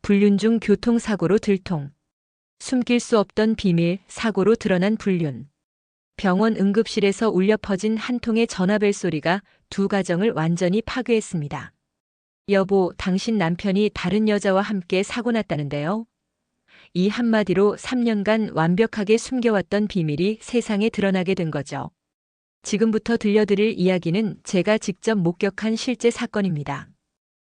불륜 중 교통사고로 들통. 숨길 수 없던 비밀, 사고로 드러난 불륜. 병원 응급실에서 울려 퍼진 한 통의 전화벨 소리가 두 가정을 완전히 파괴했습니다. 여보, 당신 남편이 다른 여자와 함께 사고 났다는데요. 이 한마디로 3년간 완벽하게 숨겨왔던 비밀이 세상에 드러나게 된 거죠. 지금부터 들려드릴 이야기는 제가 직접 목격한 실제 사건입니다.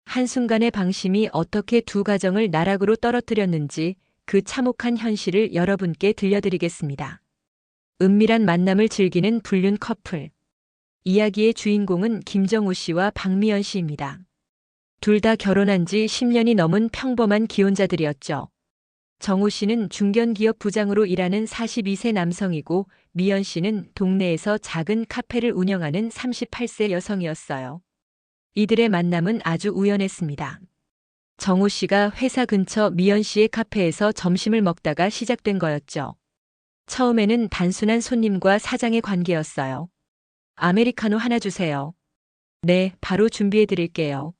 한순간의 방심이 어떻게 두 가정을 나락으로 떨어뜨렸는지 그 참혹한 현실을 여러분께 들려드리겠습니다. 은밀한 만남을 즐기는 불륜 커플. 이야기의 주인공은 김정우 씨와 박미연 씨입니다. 둘 다 결혼한 지 10년이 넘은 평범한 기혼자들이었죠. 정우 씨는 중견기업 부장으로 일하는 42세 남성이고 미연 씨는 동네에서 작은 카페를 운영하는 38세 여성이었어요. 이들의 만남은 아주 우연했습니다. 정우 씨가 회사 근처 미연 씨의 카페에서 점심을 먹다가 시작된 거였죠. 처음에는 단순한 손님과 사장의 관계였어요. 아메리카노 하나 주세요. 네, 바로 준비해 드릴게요.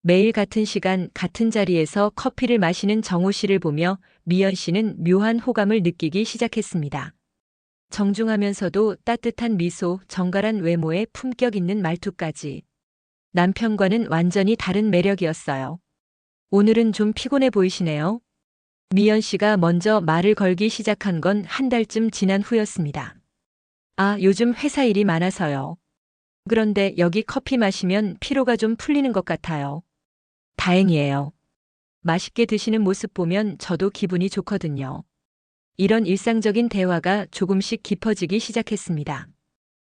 매일 같은 시간, 같은 자리에서 커피를 마시는 정우 씨를 보며 미연 씨는 묘한 호감을 느끼기 시작했습니다. 정중하면서도 따뜻한 미소, 정갈한 외모에 품격 있는 말투까지. 남편과는 완전히 다른 매력이었어요. 오늘은 좀 피곤해 보이시네요. 미연 씨가 먼저 말을 걸기 시작한 건 한 달쯤 지난 후였습니다. 아, 요즘 회사 일이 많아서요. 그런데 여기 커피 마시면 피로가 좀 풀리는 것 같아요. 다행이에요. 맛있게 드시는 모습 보면 저도 기분이 좋거든요. 이런 일상적인 대화가 조금씩 깊어지기 시작했습니다.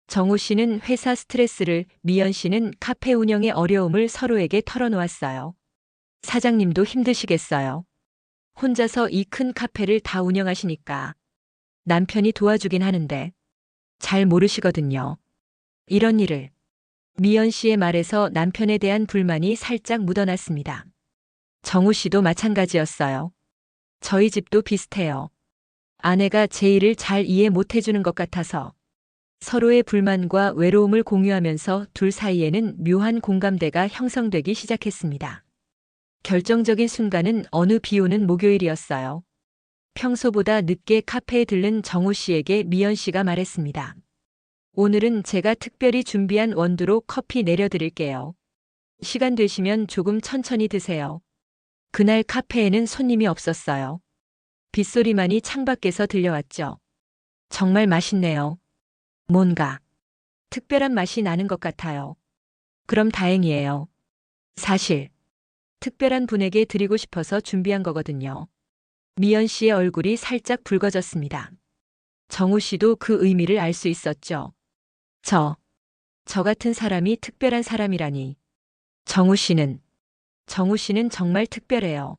정우 씨는 회사 스트레스를, 미연 씨는 카페 운영의 어려움을 서로에게 털어놓았어요. 사장님도 힘드시겠어요. 혼자서 이 큰 카페를 다 운영하시니까. 남편이 도와주긴 하는데 잘 모르시거든요. 이런 일을. 미연 씨의 말에서 남편에 대한 불만이 살짝 묻어났습니다. 정우 씨도 마찬가지였어요. 저희 집도 비슷해요. 아내가 제 일을 잘 이해 못 해주는 것 같아서. 서로의 불만과 외로움을 공유하면서 둘 사이에는 묘한 공감대가 형성되기 시작했습니다. 결정적인 순간은 어느 비 오는 목요일이었어요. 평소보다 늦게 카페에 들른 정우 씨에게 미연 씨가 말했습니다. 오늘은 제가 특별히 준비한 원두로 커피 내려드릴게요. 시간 되시면 조금 천천히 드세요. 그날 카페에는 손님이 없었어요. 빗소리만이 창밖에서 들려왔죠. 정말 맛있네요. 뭔가 특별한 맛이 나는 것 같아요. 그럼 다행이에요. 사실 특별한 분에게 드리고 싶어서 준비한 거거든요. 미연 씨의 얼굴이 살짝 붉어졌습니다. 정우 씨도 그 의미를 알 수 있었죠. 저 같은 사람이 특별한 사람이라니. 정우 씨는 정말 특별해요.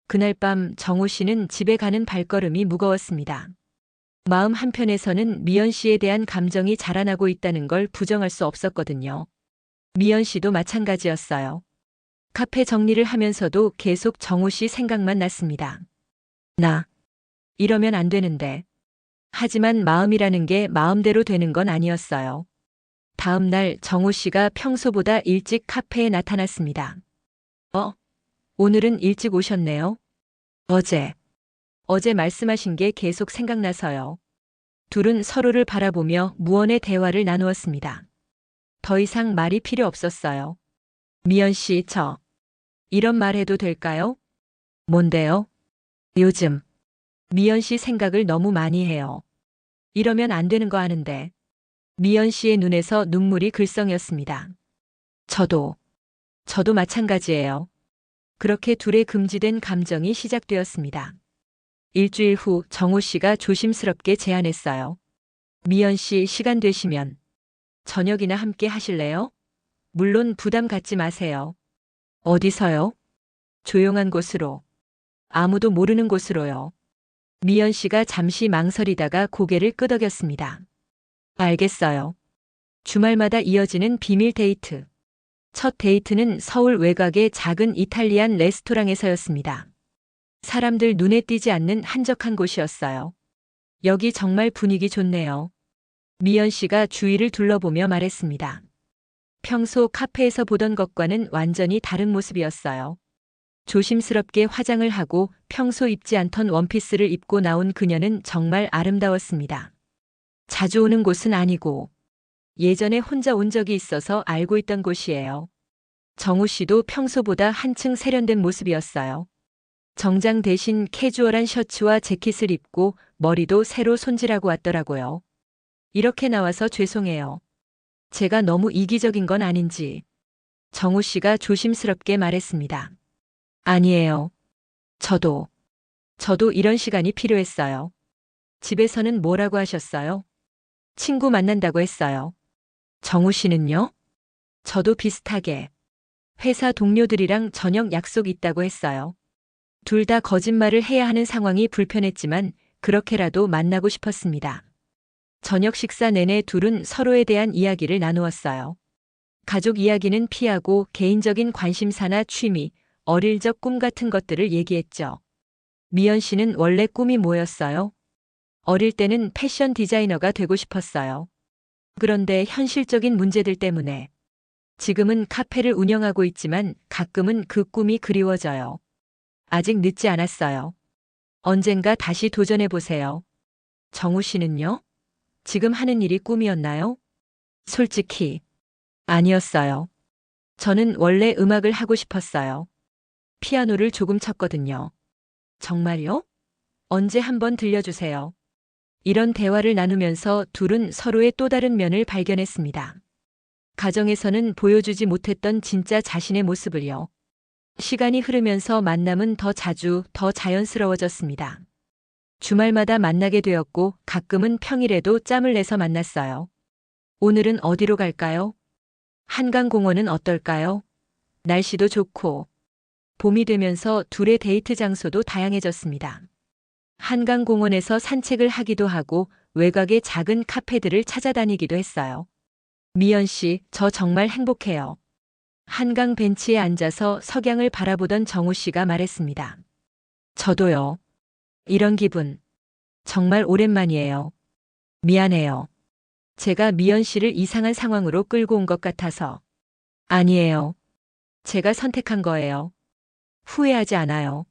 그날 밤 정우 씨는 집에 가는 발걸음이 무거웠습니다. 마음 한편에서는 미연 씨에 대한 감정이 자라나고 있다는 걸 부정할 수 없었거든요. 미연 씨도 마찬가지였어요. 카페 정리를 하면서도 계속 정우 씨 생각만 났습니다. 나 이러면 안 되는데. 하지만 마음이라는 게 마음대로 되는 건 아니었어요. 다음 날 정우 씨가 평소보다 일찍 카페에 나타났습니다. 오늘은 일찍 오셨네요. 어제 말씀하신 게 계속 생각나서요. 둘은 서로를 바라보며 무언의 대화를 나누었습니다. 더 이상 말이 필요 없었어요. 미연 씨, 이런 말 해도 될까요? 뭔데요? 요즘 미연 씨 생각을 너무 많이 해요. 이러면 안 되는 거 아는데. 미연 씨의 눈에서 눈물이 글썽였습니다. 저도 마찬가지예요. 그렇게 둘의 금지된 감정이 시작되었습니다. 일주일 후 정우 씨가 조심스럽게 제안했어요. 미연 씨, 시간 되시면 저녁이나 함께 하실래요? 물론 부담 갖지 마세요. 어디서요? 조용한 곳으로. 아무도 모르는 곳으로요. 미연 씨가 잠시 망설이다가 고개를 끄덕였습니다. 알겠어요. 주말마다 이어지는 비밀 데이트. 첫 데이트는 서울 외곽의 작은 이탈리안 레스토랑에서였습니다. 사람들 눈에 띄지 않는 한적한 곳이었어요. 여기 정말 분위기 좋네요. 미연 씨가 주위를 둘러보며 말했습니다. 평소 카페에서 보던 것과는 완전히 다른 모습이었어요. 조심스럽게 화장을 하고 평소 입지 않던 원피스를 입고 나온 그녀는 정말 아름다웠습니다. 자주 오는 곳은 아니고 예전에 혼자 온 적이 있어서 알고 있던 곳이에요. 정우 씨도 평소보다 한층 세련된 모습이었어요. 정장 대신 캐주얼한 셔츠와 재킷을 입고 머리도 새로 손질하고 왔더라고요. 이렇게 나와서 죄송해요. 제가 너무 이기적인 건 아닌지. 정우 씨가 조심스럽게 말했습니다. 아니에요. 저도 이런 시간이 필요했어요. 집에서는 뭐라고 하셨어요? 친구 만난다고 했어요. 정우 씨는요? 저도 비슷하게. 회사 동료들이랑 저녁 약속 있다고 했어요. 둘 다 거짓말을 해야 하는 상황이 불편했지만 그렇게라도 만나고 싶었습니다. 저녁 식사 내내 둘은 서로에 대한 이야기를 나누었어요. 가족 이야기는 피하고 개인적인 관심사나 취미, 어릴 적 꿈 같은 것들을 얘기했죠. 미연 씨는 원래 꿈이 뭐였어요? 어릴 때는 패션 디자이너가 되고 싶었어요. 그런데 현실적인 문제들 때문에 지금은 카페를 운영하고 있지만 가끔은 그 꿈이 그리워져요. 아직 늦지 않았어요. 언젠가 다시 도전해 보세요. 정우 씨는요? 지금 하는 일이 꿈이었나요? 솔직히 아니었어요. 저는 원래 음악을 하고 싶었어요. 피아노를 조금 쳤거든요. 정말요? 언제 한번 들려주세요. 이런 대화를 나누면서 둘은 서로의 또 다른 면을 발견했습니다. 가정에서는 보여주지 못했던 진짜 자신의 모습을요. 시간이 흐르면서 만남은 더 자주, 더 자연스러워졌습니다. 주말마다 만나게 되었고 가끔은 평일에도 짬을 내서 만났어요. 오늘은 어디로 갈까요? 한강공원은 어떨까요? 날씨도 좋고 봄이 되면서 둘의 데이트 장소도 다양해졌습니다. 한강공원에서 산책을 하기도 하고 외곽의 작은 카페들을 찾아다니기도 했어요. 미연 씨, 저 정말 행복해요. 한강 벤치에 앉아서 석양을 바라보던 정우 씨가 말했습니다. 저도요. 이런 기분 정말 오랜만이에요. 미안해요. 제가 미연 씨를 이상한 상황으로 끌고 온 것 같아서. 아니에요. 제가 선택한 거예요. 후회하지 않아요.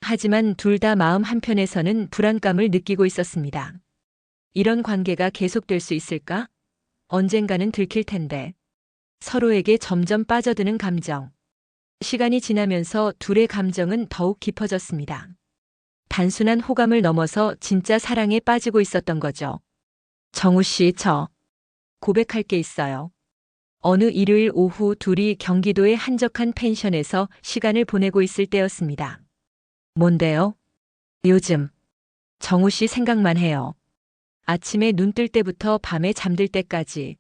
하지만 둘 다 마음 한편에서는 불안감을 느끼고 있었습니다. 이런 관계가 계속될 수 있을까? 언젠가는 들킬 텐데. 서로에게 점점 빠져드는 감정. 시간이 지나면서 둘의 감정은 더욱 깊어졌습니다. 단순한 호감을 넘어서 진짜 사랑에 빠지고 있었던 거죠. 정우 씨, 저 고백할 게 있어요. 어느 일요일 오후 둘이 경기도의 한적한 펜션에서 시간을 보내고 있을 때였습니다. 뭔데요? 요즘 정우 씨 생각만 해요. 아침에 눈 뜰 때부터 밤에 잠들 때까지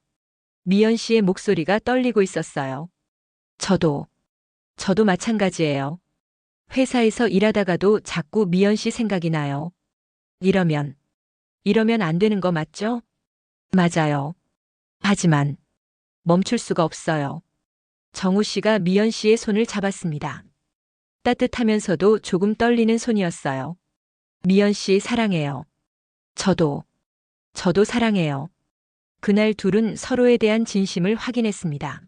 미연 씨의 목소리가 떨리고 있었어요. 저도 마찬가지예요. 회사에서 일하다가도 자꾸 미연 씨 생각이 나요. 이러면 안 되는 거 맞죠? 맞아요. 하지만 멈출 수가 없어요. 정우 씨가 미연 씨의 손을 잡았습니다. 따뜻하면서도 조금 떨리는 손이었어요. 미연 씨 사랑해요. 저도 사랑해요. 그날 둘은 서로에 대한 진심을 확인했습니다.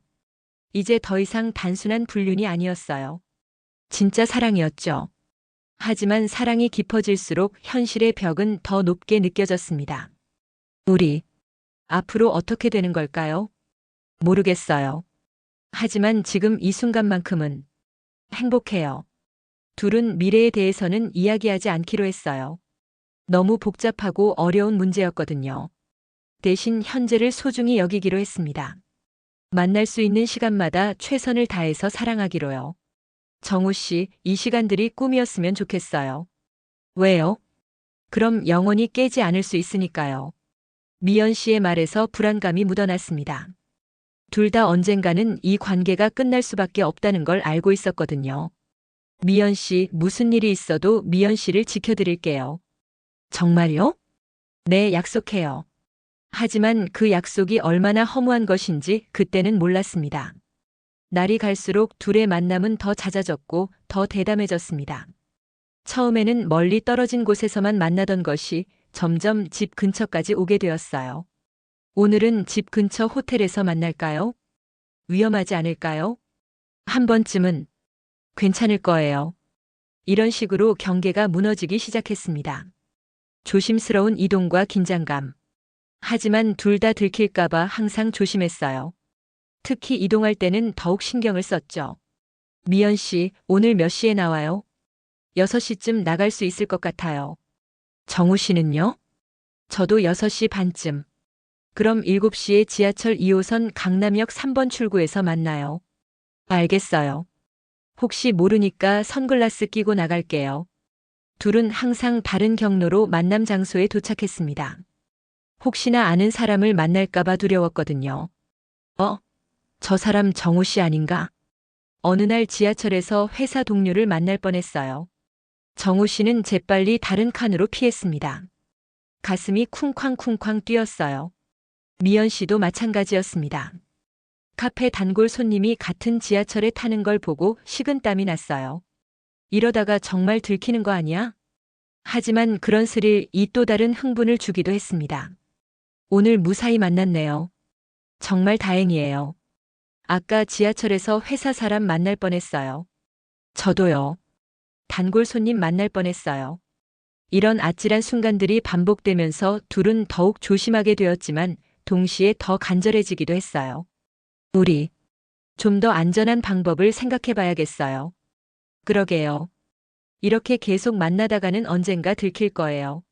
이제 더 이상 단순한 불륜이 아니었어요. 진짜 사랑이었죠. 하지만 사랑이 깊어질수록 현실의 벽은 더 높게 느껴졌습니다. 우리 앞으로 어떻게 되는 걸까요? 모르겠어요. 하지만 지금 이 순간만큼은 행복해요. 둘은 미래에 대해서는 이야기하지 않기로 했어요. 너무 복잡하고 어려운 문제였거든요. 대신 현재를 소중히 여기기로 했습니다. 만날 수 있는 시간마다 최선을 다해서 사랑하기로요. 정우 씨, 이 시간들이 꿈이었으면 좋겠어요. 왜요? 그럼 영원히 깨지 않을 수 있으니까요. 미연 씨의 말에서 불안감이 묻어났습니다. 둘 다 언젠가는 이 관계가 끝날 수밖에 없다는 걸 알고 있었거든요. 미연 씨, 무슨 일이 있어도 미연 씨를 지켜드릴게요. 정말요? 네, 약속해요. 하지만 그 약속이 얼마나 허무한 것인지 그때는 몰랐습니다. 날이 갈수록 둘의 만남은 더 잦아졌고 더 대담해졌습니다. 처음에는 멀리 떨어진 곳에서만 만나던 것이 점점 집 근처까지 오게 되었어요. 오늘은 집 근처 호텔에서 만날까요? 위험하지 않을까요? 한 번쯤은 괜찮을 거예요. 이런 식으로 경계가 무너지기 시작했습니다. 조심스러운 이동과 긴장감. 하지만 둘 다 들킬까봐 항상 조심했어요. 특히 이동할 때는 더욱 신경을 썼죠. 미연 씨, 오늘 몇 시에 나와요? 6시쯤 나갈 수 있을 것 같아요. 정우 씨는요? 저도 6시 반쯤. 그럼 7시에 지하철 2호선 강남역 3번 출구에서 만나요. 알겠어요. 혹시 모르니까 선글라스 끼고 나갈게요. 둘은 항상 다른 경로로 만남 장소에 도착했습니다. 혹시나 아는 사람을 만날까봐 두려웠거든요. 저 사람 정우 씨 아닌가? 어느 날 지하철에서 회사 동료를 만날 뻔했어요. 정우 씨는 재빨리 다른 칸으로 피했습니다. 가슴이 쿵쾅쿵쾅 뛰었어요. 미연 씨도 마찬가지였습니다. 카페 단골 손님이 같은 지하철에 타는 걸 보고 식은땀이 났어요. 이러다가 정말 들키는 거 아니야? 하지만 그런 스릴이 또 다른 흥분을 주기도 했습니다. 오늘 무사히 만났네요. 정말 다행이에요. 아까 지하철에서 회사 사람 만날 뻔했어요. 저도요. 단골 손님 만날 뻔했어요. 이런 아찔한 순간들이 반복되면서 둘은 더욱 조심하게 되었지만 동시에 더 간절해지기도 했어요. 우리 좀 더 안전한 방법을 생각해 봐야겠어요. 그러게요. 이렇게 계속 만나다가는 언젠가 들킬 거예요.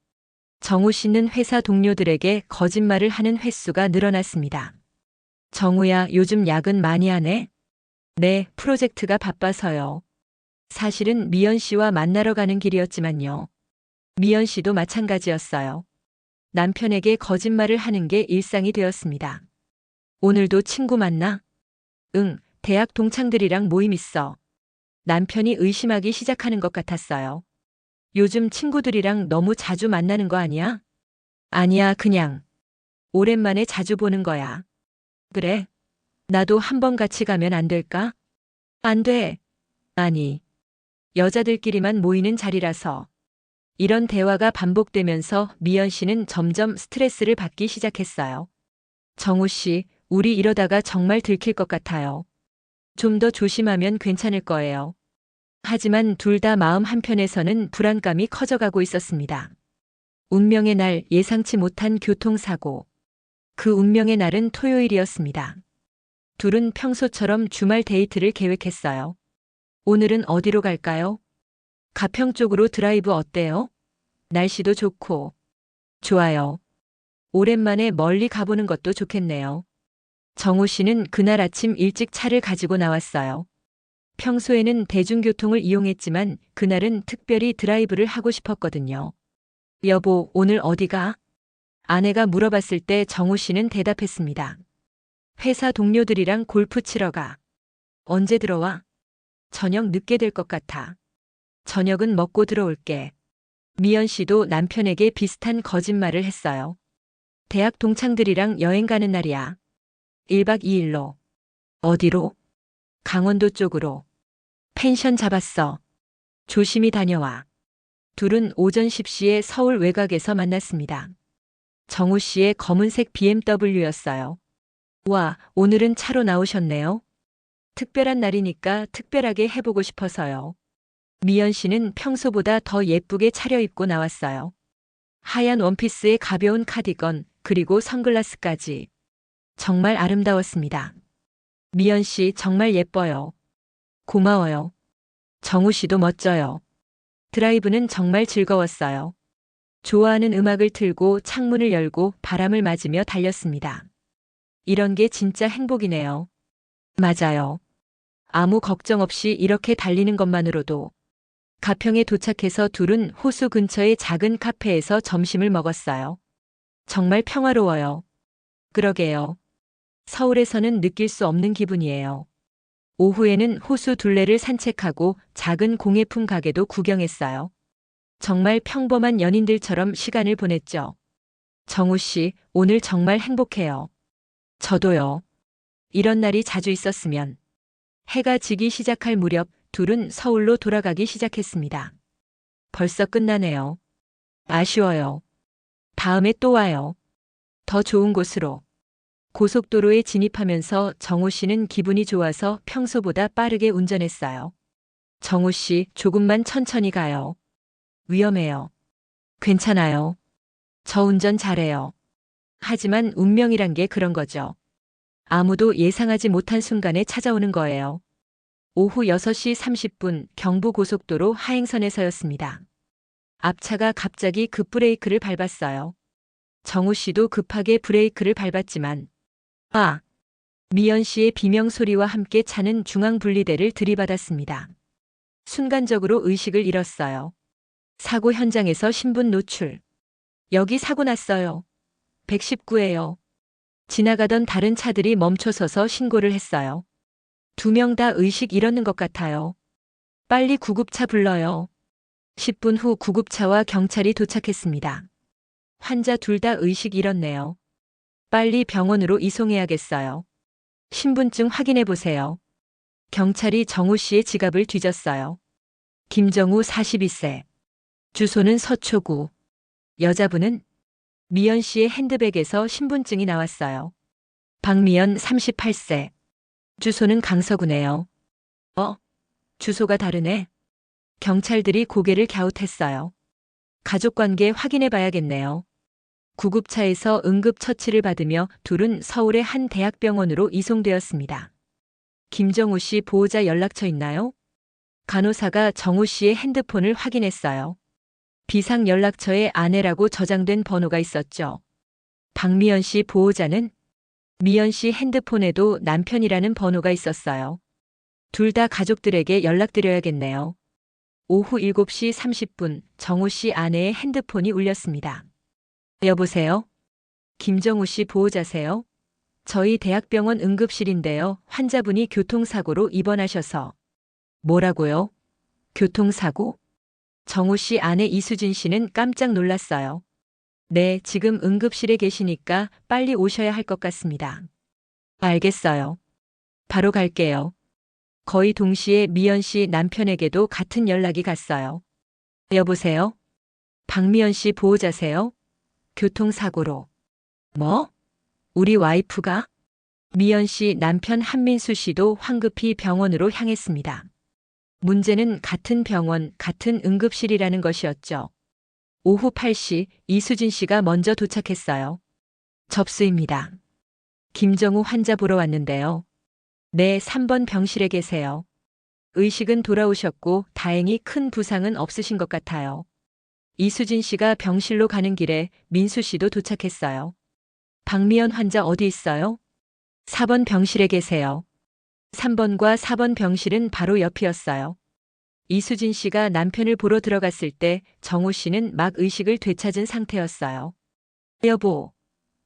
정우 씨는 회사 동료들에게 거짓말을 하는 횟수가 늘어났습니다. 정우야, 요즘 야근 많이 하네? 네, 프로젝트가 바빠서요. 사실은 미연 씨와 만나러 가는 길이었지만요. 미연 씨도 마찬가지였어요. 남편에게 거짓말을 하는 게 일상이 되었습니다. 오늘도 친구 만나? 응, 대학 동창들이랑 모임 있어. 남편이 의심하기 시작하는 것 같았어요. 요즘 친구들이랑 너무 자주 만나는 거 아니야? 아니야, 그냥. 오랜만에 자주 보는 거야. 그래? 나도 한번 같이 가면 안 될까? 안 돼. 아니, 여자들끼리만 모이는 자리라서. 이런 대화가 반복되면서 미연 씨는 점점 스트레스를 받기 시작했어요. 정우 씨, 우리 이러다가 정말 들킬 것 같아요. 좀 더 조심하면 괜찮을 거예요. 하지만 둘 다 마음 한편에서는 불안감이 커져가고 있었습니다. 운명의 날, 예상치 못한 교통사고. 그 운명의 날은 토요일이었습니다. 둘은 평소처럼 주말 데이트를 계획했어요. 오늘은 어디로 갈까요? 가평 쪽으로 드라이브 어때요? 날씨도 좋고. 좋아요. 오랜만에 멀리 가보는 것도 좋겠네요. 정우 씨는 그날 아침 일찍 차를 가지고 나왔어요. 평소에는 대중교통을 이용했지만 그날은 특별히 드라이브를 하고 싶었거든요. 여보, 오늘 어디 가? 아내가 물어봤을 때 정우 씨는 대답했습니다. 회사 동료들이랑 골프 치러 가. 언제 들어와? 저녁 늦게 될 것 같아. 저녁은 먹고 들어올게. 미연 씨도 남편에게 비슷한 거짓말을 했어요. 대학 동창들이랑 여행 가는 날이야. 1박 2일로. 어디로? 강원도 쪽으로. 펜션 잡았어. 조심히 다녀와. 둘은 오전 10시에 서울 외곽에서 만났습니다. 정우 씨의 검은색 BMW였어요. 와, 오늘은 차로 나오셨네요. 특별한 날이니까 특별하게 해보고 싶어서요. 미연 씨는 평소보다 더 예쁘게 차려입고 나왔어요. 하얀 원피스에 가벼운 카디건, 그리고 선글라스까지. 정말 아름다웠습니다. 미연 씨 정말 예뻐요. 고마워요. 정우 씨도 멋져요. 드라이브는 정말 즐거웠어요. 좋아하는 음악을 틀고 창문을 열고 바람을 맞으며 달렸습니다. 이런 게 진짜 행복이네요. 맞아요. 아무 걱정 없이 이렇게 달리는 것만으로도. 가평에 도착해서 둘은 호수 근처의 작은 카페에서 점심을 먹었어요. 정말 평화로워요. 그러게요. 서울에서는 느낄 수 없는 기분이에요. 오후에는 호수 둘레를 산책하고 작은 공예품 가게도 구경했어요. 정말 평범한 연인들처럼 시간을 보냈죠. 정우 씨, 오늘 정말 행복해요. 저도요. 이런 날이 자주 있었으면. 해가 지기 시작할 무렵 둘은 서울로 돌아가기 시작했습니다. 벌써 끝나네요. 아쉬워요. 다음에 또 와요. 더 좋은 곳으로. 고속도로에 진입하면서 정우 씨는 기분이 좋아서 평소보다 빠르게 운전했어요. 정우 씨, 조금만 천천히 가요. 위험해요. 괜찮아요. 저 운전 잘해요. 하지만 운명이란 게 그런 거죠. 아무도 예상하지 못한 순간에 찾아오는 거예요. 오후 6시 30분 경부고속도로 하행선에서였습니다. 앞차가 갑자기 급브레이크를 밟았어요. 정우 씨도 급하게 브레이크를 밟았지만 미연 씨의 비명 소리와 함께 차는 중앙분리대를 들이받았습니다. 순간적으로 의식을 잃었어요. 사고 현장에서 신분 노출. 여기 사고 났어요. 119예요. 지나가던 다른 차들이 멈춰서서 신고를 했어요. 2명 다 의식 잃었는 것 같아요. 빨리 구급차 불러요. 10분 후 구급차와 경찰이 도착했습니다. 환자 둘 다 의식 잃었네요. 빨리 병원으로 이송해야겠어요. 신분증 확인해 보세요. 경찰이 정우 씨의 지갑을 뒤졌어요. 김정우 42세. 주소는 서초구. 여자분은 미연 씨의 핸드백에서 신분증이 나왔어요. 박미연 38세. 주소는 강서구네요. 주소가 다르네. 경찰들이 고개를 갸웃했어요. 가족관계 확인해 봐야겠네요. 구급차에서 응급처치를 받으며 둘은 서울의 한 대학병원으로 이송되었습니다. 김정우 씨 보호자 연락처 있나요? 간호사가 정우 씨의 핸드폰을 확인했어요. 비상 연락처에 아내라고 저장된 번호가 있었죠. 박미연 씨 보호자는 미연 씨 핸드폰에도 남편이라는 번호가 있었어요. 둘 다 가족들에게 연락드려야겠네요. 오후 7시 30분 정우 씨 아내의 핸드폰이 울렸습니다. 여보세요? 김정우 씨 보호자세요? 저희 대학병원 응급실인데요. 환자분이 교통사고로 입원하셔서. 뭐라고요? 교통사고? 정우 씨 아내 이수진 씨는 깜짝 놀랐어요. 네, 지금 응급실에 계시니까 빨리 오셔야 할 것 같습니다. 알겠어요. 바로 갈게요. 거의 동시에 미연 씨 남편에게도 같은 연락이 갔어요. 여보세요? 박미연 씨 보호자세요? 교통사고로. 뭐? 우리 와이프가? 미연 씨 남편 한민수 씨도 황급히 병원으로 향했습니다. 문제는 같은 병원, 같은 응급실이라는 것이었죠. 오후 8시 이수진 씨가 먼저 도착했어요. 접수입니다. 김정우 환자 보러 왔는데요. 네, 3번 병실에 계세요. 의식은 돌아오셨고 다행히 큰 부상은 없으신 것 같아요. 이수진 씨가 병실로 가는 길에 민수 씨도 도착했어요. 박미연 환자 어디 있어요? 4번 병실에 계세요. 3번과 4번 병실은 바로 옆이었어요. 이수진 씨가 남편을 보러 들어갔을 때 정우 씨는 막 의식을 되찾은 상태였어요. 여보,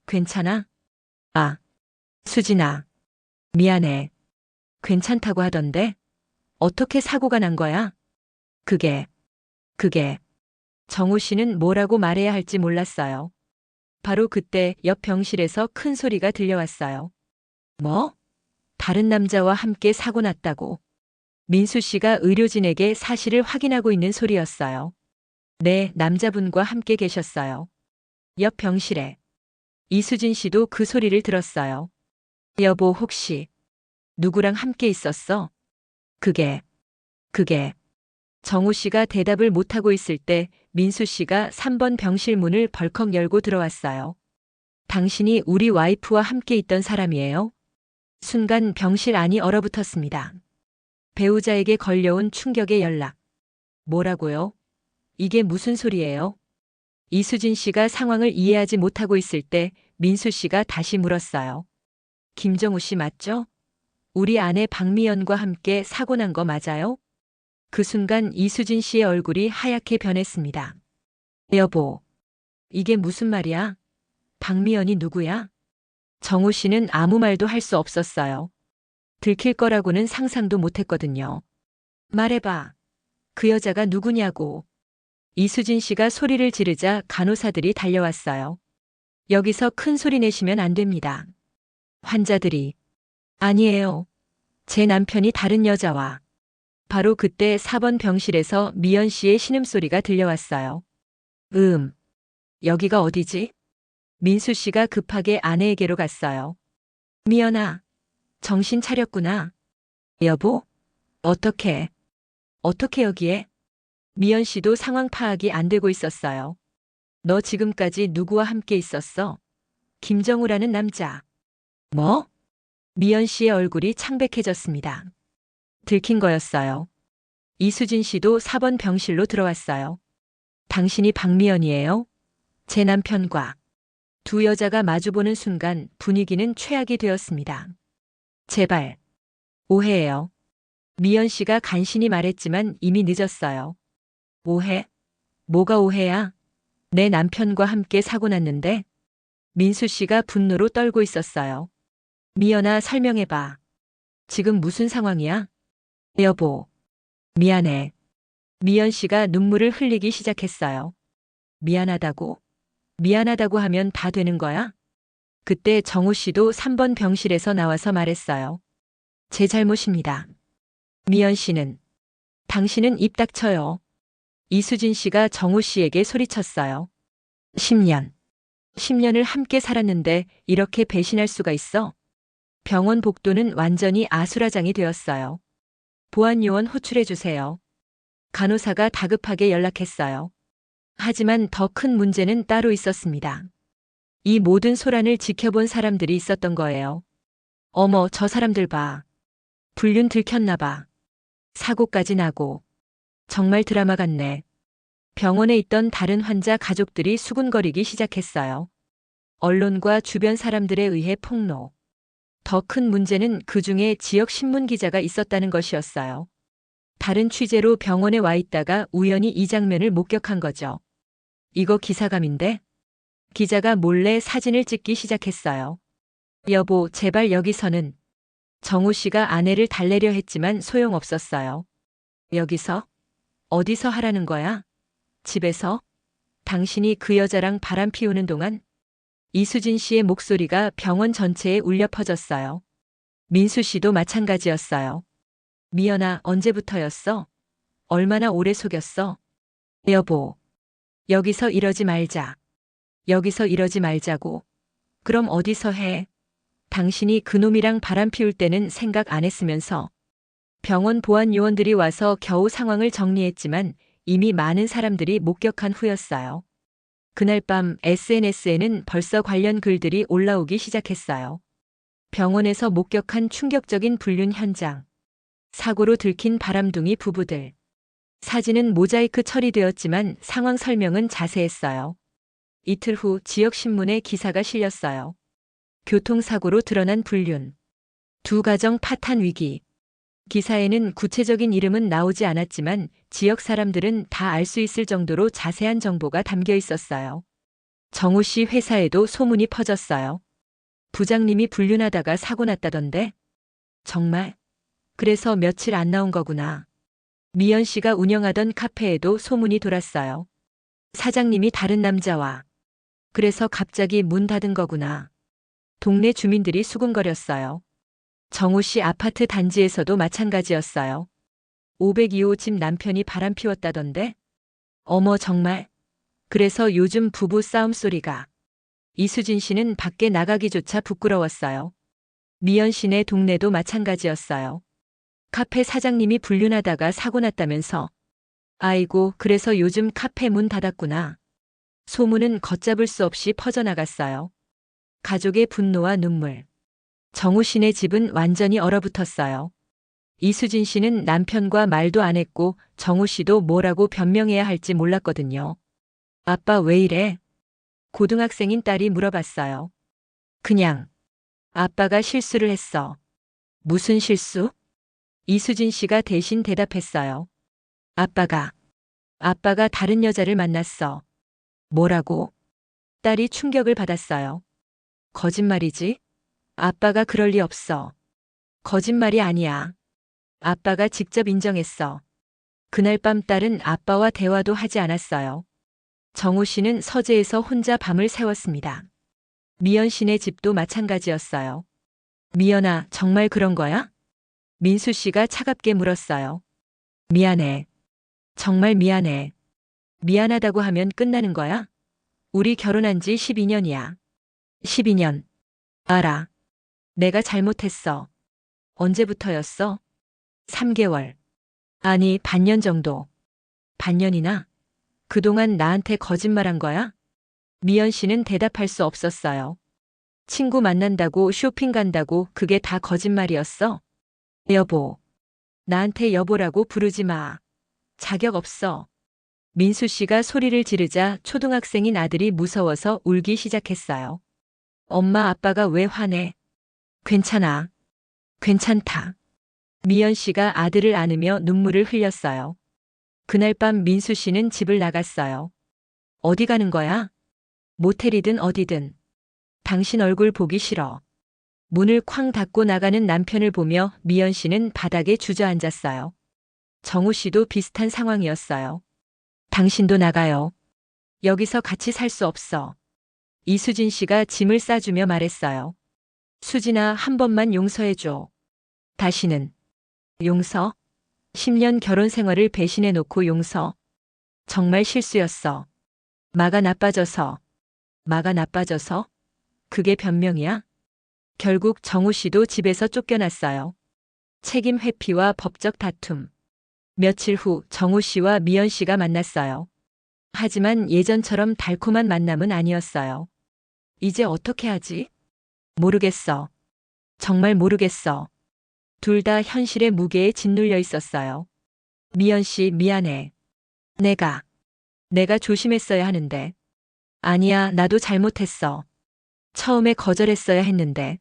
괜찮아? 수진아, 미안해. 괜찮다고 하던데? 어떻게 사고가 난 거야? 그게. 정우 씨는 뭐라고 말해야 할지 몰랐어요. 바로 그때 옆 병실에서 큰 소리가 들려왔어요. 뭐? 다른 남자와 함께 사고 났다고. 민수 씨가 의료진에게 사실을 확인하고 있는 소리였어요. 네, 남자분과 함께 계셨어요. 옆 병실에. 이수진 씨도 그 소리를 들었어요. 여보, 혹시 누구랑 함께 있었어? 그게. 정우 씨가 대답을 못하고 있을 때 민수 씨가 3번 병실 문을 벌컥 열고 들어왔어요. 당신이 우리 와이프와 함께 있던 사람이에요? 순간 병실 안이 얼어붙었습니다. 배우자에게 걸려온 충격의 연락. 뭐라고요? 이게 무슨 소리예요? 이수진 씨가 상황을 이해하지 못하고 있을 때 민수 씨가 다시 물었어요. 김정우 씨 맞죠? 우리 아내 박미연과 함께 사고 난 거 맞아요? 그 순간 이수진 씨의 얼굴이 하얗게 변했습니다. 여보, 이게 무슨 말이야? 박미연이 누구야? 정우 씨는 아무 말도 할 수 없었어요. 들킬 거라고는 상상도 못했거든요. 말해봐. 그 여자가 누구냐고. 이수진 씨가 소리를 지르자 간호사들이 달려왔어요. 여기서 큰 소리 내시면 안 됩니다. 환자들이. 아니에요. 제 남편이 다른 여자와. 바로 그때 4번 병실에서 미연 씨의 신음소리가 들려왔어요. 여기가 어디지? 민수 씨가 급하게 아내에게로 갔어요. 미연아, 정신 차렸구나. 여보, 어떡해. 어떻게 여기에? 미연 씨도 상황 파악이 안 되고 있었어요. 너 지금까지 누구와 함께 있었어? 김정우라는 남자. 뭐? 미연 씨의 얼굴이 창백해졌습니다. 들킨 거였어요. 이수진 씨도 4번 병실로 들어왔어요. 당신이 박미연이에요? 제 남편과. 두 여자가 마주보는 순간 분위기는 최악이 되었습니다. 제발. 오해예요. 미연 씨가 간신히 말했지만 이미 늦었어요. 오해? 뭐가 오해야? 내 남편과 함께 사고 났는데? 민수 씨가 분노로 떨고 있었어요. 미연아, 설명해봐. 지금 무슨 상황이야? 여보. 미안해. 미연 씨가 눈물을 흘리기 시작했어요. 미안하다고? 미안하다고 하면 다 되는 거야? 그때 정우 씨도 3번 병실에서 나와서 말했어요. 제 잘못입니다. 미연 씨는. 당신은 입 닥쳐요. 이수진 씨가 정우 씨에게 소리쳤어요. 10년. 10년을 함께 살았는데 이렇게 배신할 수가 있어? 병원 복도는 완전히 아수라장이 되었어요. 보안요원 호출해주세요. 간호사가 다급하게 연락했어요. 하지만 더 큰 문제는 따로 있었습니다. 이 모든 소란을 지켜본 사람들이 있었던 거예요. 어머, 저 사람들 봐. 불륜 들켰나 봐. 사고까지 나고. 정말 드라마 같네. 병원에 있던 다른 환자 가족들이 수군거리기 시작했어요. 언론과 주변 사람들에 의해 폭로. 더 큰 문제는 그중에 지역 신문 기자가 있었다는 것이었어요. 다른 취재로 병원에 와 있다가 우연히 이 장면을 목격한 거죠. 이거 기사감인데? 기자가 몰래 사진을 찍기 시작했어요. 여보, 제발 여기서는. 정우 씨가 아내를 달래려 했지만 소용없었어요. 여기서? 어디서 하라는 거야? 집에서? 당신이 그 여자랑 바람 피우는 동안? 이수진 씨의 목소리가 병원 전체에 울려 퍼졌어요. 민수 씨도 마찬가지였어요. 미연아, 언제부터였어? 얼마나 오래 속였어? 여보. 여기서 이러지 말자. 여기서 이러지 말자고. 그럼 어디서 해? 당신이 그놈이랑 바람 피울 때는 생각 안 했으면서. 병원 보안 요원들이 와서 겨우 상황을 정리했지만 이미 많은 사람들이 목격한 후였어요. 그날 밤 SNS에는 벌써 관련 글들이 올라오기 시작했어요. 병원에서 목격한 충격적인 불륜 현장. 사고로 들킨 바람둥이 부부들. 사진은 모자이크 처리되었지만 상황 설명은 자세했어요. 이틀 후 지역 신문에 기사가 실렸어요. 교통사고로 드러난 불륜. 두 가정 파탄 위기. 기사에는 구체적인 이름은 나오지 않았지만 지역 사람들은 다 알 수 있을 정도로 자세한 정보가 담겨 있었어요. 정우 씨 회사에도 소문이 퍼졌어요. 부장님이 불륜하다가 사고 났다던데? 정말? 그래서 며칠 안 나온 거구나. 미연 씨가 운영하던 카페에도 소문이 돌았어요. 사장님이 다른 남자와. 그래서 갑자기 문 닫은 거구나. 동네 주민들이 수군거렸어요. 정우 씨 아파트 단지에서도 마찬가지였어요. 502호 집 남편이 바람 피웠다던데? 어머, 정말? 그래서 요즘 부부 싸움 소리가. 이수진 씨는 밖에 나가기조차 부끄러웠어요. 미연 씨네 동네도 마찬가지였어요. 카페 사장님이 불륜하다가 사고 났다면서. 아이고, 그래서 요즘 카페 문 닫았구나. 소문은 걷잡을 수 없이 퍼져나갔어요. 가족의 분노와 눈물. 정우 씨네 집은 완전히 얼어붙었어요. 이수진 씨는 남편과 말도 안 했고 정우 씨도 뭐라고 변명해야 할지 몰랐거든요. 아빠 왜 이래? 고등학생인 딸이 물어봤어요. 그냥. 아빠가 실수를 했어. 무슨 실수? 이수진 씨가 대신 대답했어요. 아빠가 다른 여자를 만났어. 뭐라고? 딸이 충격을 받았어요. 거짓말이지? 아빠가 그럴 리 없어. 거짓말이 아니야. 아빠가 직접 인정했어. 그날 밤 딸은 아빠와 대화도 하지 않았어요. 정우 씨는 서재에서 혼자 밤을 새웠습니다. 미연 씨네 집도 마찬가지였어요. 미연아, 정말 그런 거야? 민수 씨가 차갑게 물었어요. 미안해. 정말 미안해. 미안하다고 하면 끝나는 거야? 우리 결혼한 지 12년이야. 12년. 알아. 내가 잘못했어. 언제부터였어? 3개월. 아니, 반년 정도. 반년이나? 그동안 나한테 거짓말한 거야? 미연 씨는 대답할 수 없었어요. 친구 만난다고 쇼핑 간다고 그게 다 거짓말이었어? 여보. 나한테 여보라고 부르지 마. 자격 없어. 민수 씨가 소리를 지르자 초등학생인 아들이 무서워서 울기 시작했어요. 엄마 아빠가 왜 화내? 괜찮아. 괜찮다. 미연 씨가 아들을 안으며 눈물을 흘렸어요. 그날 밤 민수 씨는 집을 나갔어요. 어디 가는 거야? 모텔이든 어디든. 당신 얼굴 보기 싫어. 문을 쾅 닫고 나가는 남편을 보며 미연 씨는 바닥에 주저앉았어요. 정우 씨도 비슷한 상황이었어요. 당신도 나가요. 여기서 같이 살 수 없어. 이수진 씨가 짐을 싸주며 말했어요. 수진아, 한 번만 용서해줘. 다시는. 용서? 10년 결혼 생활을 배신해놓고 용서. 정말 실수였어. 마가 나빠져서. 마가 나빠져서? 그게 변명이야? 결국 정우 씨도 집에서 쫓겨났어요. 책임 회피와 법적 다툼. 며칠 후 정우 씨와 미연 씨가 만났어요. 하지만 예전처럼 달콤한 만남은 아니었어요. 이제 어떻게 하지? 모르겠어. 정말 모르겠어. 둘 다 현실의 무게에 짓눌려 있었어요. 미연 씨, 미안해. 내가 조심했어야 하는데. 아니야, 나도 잘못했어. 처음에 거절했어야 했는데.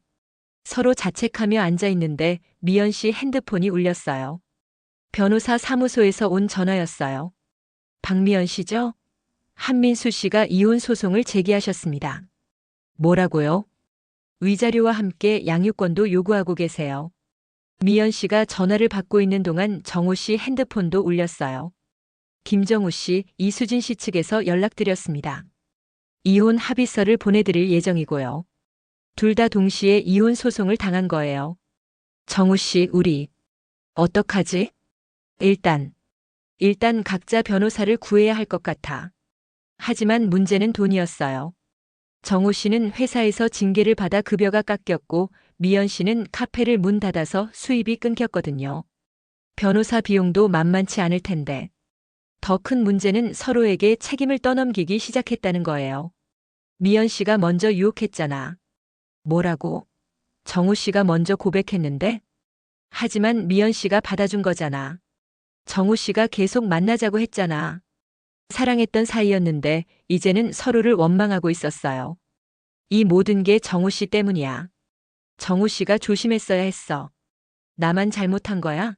서로 자책하며 앉아 있는데 미연 씨 핸드폰이 울렸어요. 변호사 사무소에서 온 전화였어요. 박미연 씨죠? 한민수 씨가 이혼 소송을 제기하셨습니다. 뭐라고요? 위자료와 함께 양육권도 요구하고 계세요. 미연 씨가 전화를 받고 있는 동안 정우 씨 핸드폰도 울렸어요. 김정우 씨, 이수진 씨 측에서 연락드렸습니다. 이혼 합의서를 보내드릴 예정이고요. 둘 다 동시에 이혼 소송을 당한 거예요. 정우 씨, 우리 어떡하지? 일단 각자 변호사를 구해야 할 것 같아. 하지만 문제는 돈이었어요. 정우 씨는 회사에서 징계를 받아 급여가 깎였고 미연 씨는 카페를 문 닫아서 수입이 끊겼거든요. 변호사 비용도 만만치 않을 텐데. 더 큰 문제는 서로에게 책임을 떠넘기기 시작했다는 거예요. 미연 씨가 먼저 유혹했잖아. 뭐라고? 정우 씨가 먼저 고백했는데? 하지만 미연 씨가 받아준 거잖아. 정우 씨가 계속 만나자고 했잖아. 사랑했던 사이였는데 이제는 서로를 원망하고 있었어요. 이 모든 게 정우 씨 때문이야. 정우 씨가 조심했어야 했어. 나만 잘못한 거야?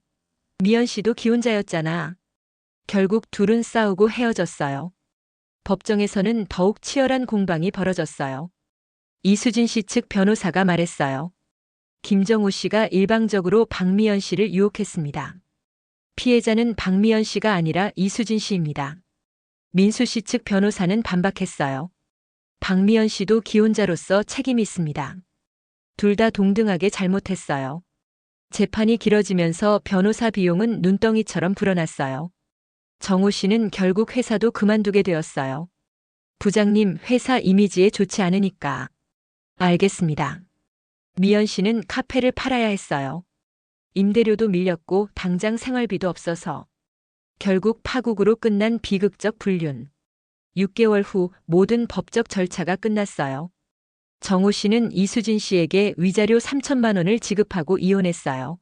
미연 씨도 기혼자였잖아. 결국 둘은 싸우고 헤어졌어요. 법정에서는 더욱 치열한 공방이 벌어졌어요. 이수진 씨 측 변호사가 말했어요. 김정우 씨가 일방적으로 박미연 씨를 유혹했습니다. 피해자는 박미연 씨가 아니라 이수진 씨입니다. 민수 씨 측 변호사는 반박했어요. 박미연 씨도 기혼자로서 책임이 있습니다. 둘 다 동등하게 잘못했어요. 재판이 길어지면서 변호사 비용은 눈덩이처럼 불어났어요. 정우 씨는 결국 회사도 그만두게 되었어요. 부장님, 회사 이미지에 좋지 않으니까. 알겠습니다. 미연 씨는 카페를 팔아야 했어요. 임대료도 밀렸고 당장 생활비도 없어서. 결국 파국으로 끝난 비극적 불륜. 6개월 후 모든 법적 절차가 끝났어요. 정우 씨는 이수진 씨에게 위자료 3천만 원을 지급하고 이혼했어요.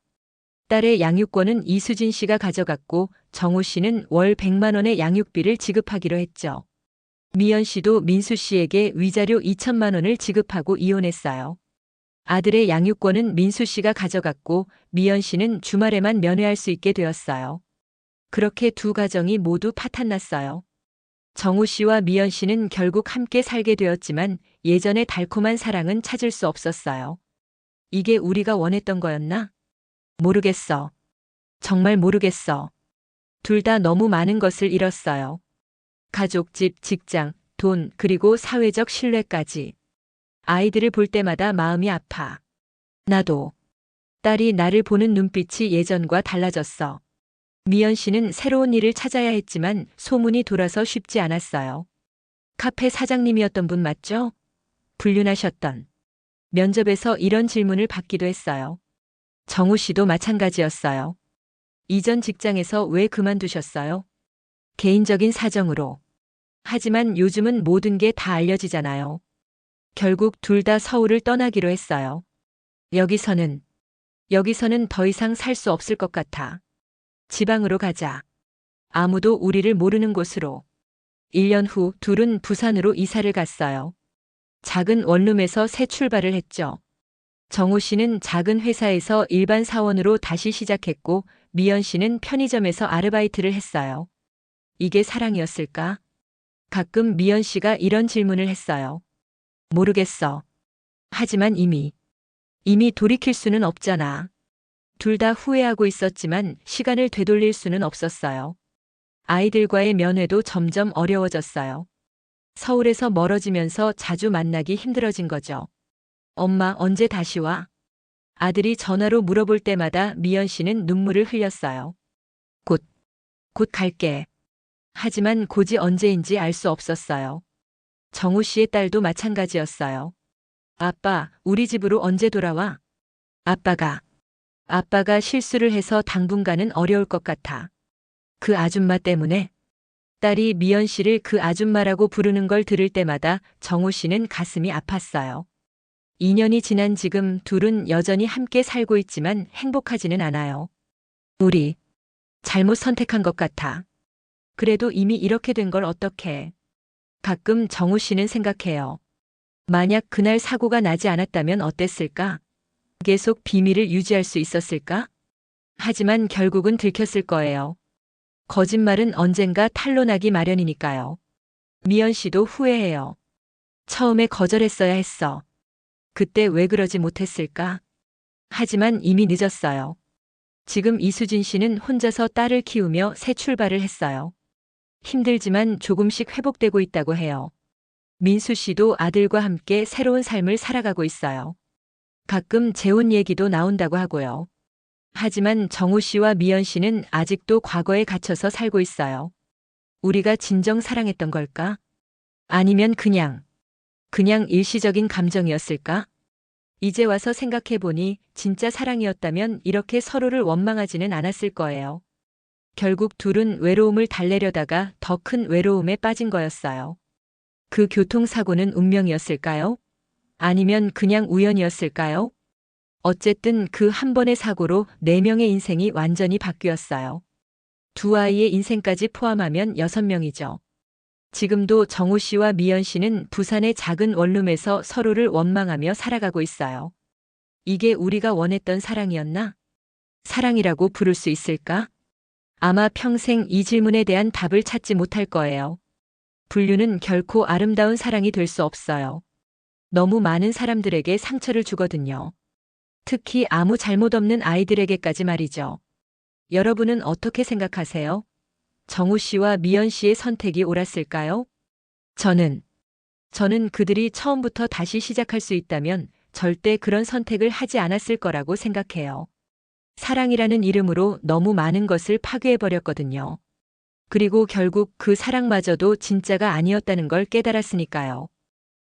딸의 양육권은 이수진 씨가 가져갔고 정우 씨는 월 100만 원의 양육비를 지급하기로 했죠. 미연 씨도 민수 씨에게 위자료 2천만 원을 지급하고 이혼했어요. 아들의 양육권은 민수 씨가 가져갔고 미연 씨는 주말에만 면회할 수 있게 되었어요. 그렇게 두 가정이 모두 파탄났어요. 정우 씨와 미연 씨는 결국 함께 살게 되었지만 예전의 달콤한 사랑은 찾을 수 없었어요. 이게 우리가 원했던 거였나? 모르겠어. 정말 모르겠어. 둘 다 너무 많은 것을 잃었어요. 가족, 집, 직장, 돈, 그리고 사회적 신뢰까지. 아이들을 볼 때마다 마음이 아파. 나도. 딸이 나를 보는 눈빛이 예전과 달라졌어. 미연 씨는 새로운 일을 찾아야 했지만 소문이 돌아서 쉽지 않았어요. 카페 사장님이었던 분 맞죠? 불륜하셨던. 면접에서 이런 질문을 받기도 했어요. 정우 씨도 마찬가지였어요. 이전 직장에서 왜 그만두셨어요? 개인적인 사정으로. 하지만 요즘은 모든 게 다 알려지잖아요. 결국 둘 다 서울을 떠나기로 했어요. 여기서는 더 이상 살 수 없을 것 같아. 지방으로 가자. 아무도 우리를 모르는 곳으로. 1년 후 둘은 부산으로 이사를 갔어요. 작은 원룸에서 새 출발을 했죠. 정우 씨는 작은 회사에서 일반 사원으로 다시 시작했고, 미연 씨는 편의점에서 아르바이트를 했어요. 이게 사랑이었을까? 가끔 미연 씨가 이런 질문을 했어요. 모르겠어. 하지만 이미 돌이킬 수는 없잖아. 둘 다 후회하고 있었지만 시간을 되돌릴 수는 없었어요. 아이들과의 면회도 점점 어려워졌어요. 서울에서 멀어지면서 자주 만나기 힘들어진 거죠. 엄마, 언제 다시 와? 아들이 전화로 물어볼 때마다 미연 씨는 눈물을 흘렸어요. 곧, 곧 갈게. 하지만 곧이 언제인지 알 수 없었어요. 정우 씨의 딸도 마찬가지였어요. 아빠, 우리 집으로 언제 돌아와? 아빠가 실수를 해서 당분간은 어려울 것 같아. 그 아줌마 때문에? 딸이 미연 씨를 그 아줌마라고 부르는 걸 들을 때마다 정우 씨는 가슴이 아팠어요. 2년이 지난 지금 둘은 여전히 함께 살고 있지만 행복하지는 않아요. 우리 잘못 선택한 것 같아. 그래도 이미 이렇게 된 걸 어떡해. 가끔 정우 씨는 생각해요. 만약 그날 사고가 나지 않았다면 어땠을까? 계속 비밀을 유지할 수 있었을까? 하지만 결국은 들켰을 거예요. 거짓말은 언젠가 탄로나기 마련이니까요. 미연 씨도 후회해요. 처음에 거절했어야 했어. 그때 왜 그러지 못했을까? 하지만 이미 늦었어요. 지금 이수진 씨는 혼자서 딸을 키우며 새 출발을 했어요. 힘들지만 조금씩 회복되고 있다고 해요. 민수 씨도 아들과 함께 새로운 삶을 살아가고 있어요. 가끔 재혼 얘기도 나온다고 하고요. 하지만 정우 씨와 미연 씨는 아직도 과거에 갇혀서 살고 있어요. 우리가 진정 사랑했던 걸까? 아니면 그냥 일시적인 감정이었을까? 이제 와서 생각해보니 진짜 사랑이었다면 이렇게 서로를 원망하지는 않았을 거예요. 결국 둘은 외로움을 달래려다가 더 큰 외로움에 빠진 거였어요. 그 교통사고는 운명이었을까요? 아니면 그냥 우연이었을까요? 어쨌든 그 한 번의 사고로 4명의 인생이 완전히 바뀌었어요. 두 아이의 인생까지 포함하면 6명이죠. 지금도 정우 씨와 미연 씨는 부산의 작은 원룸에서 서로를 원망하며 살아가고 있어요. 이게 우리가 원했던 사랑이었나? 사랑이라고 부를 수 있을까? 아마 평생 이 질문에 대한 답을 찾지 못할 거예요. 불륜은 결코 아름다운 사랑이 될 수 없어요. 너무 많은 사람들에게 상처를 주거든요. 특히 아무 잘못 없는 아이들에게까지 말이죠. 여러분은 어떻게 생각하세요? 정우 씨와 미연 씨의 선택이 옳았을까요? 저는 그들이 처음부터 다시 시작할 수 있다면 절대 그런 선택을 하지 않았을 거라고 생각해요. 사랑이라는 이름으로 너무 많은 것을 파괴해버렸거든요. 그리고 결국 그 사랑마저도 진짜가 아니었다는 걸 깨달았으니까요.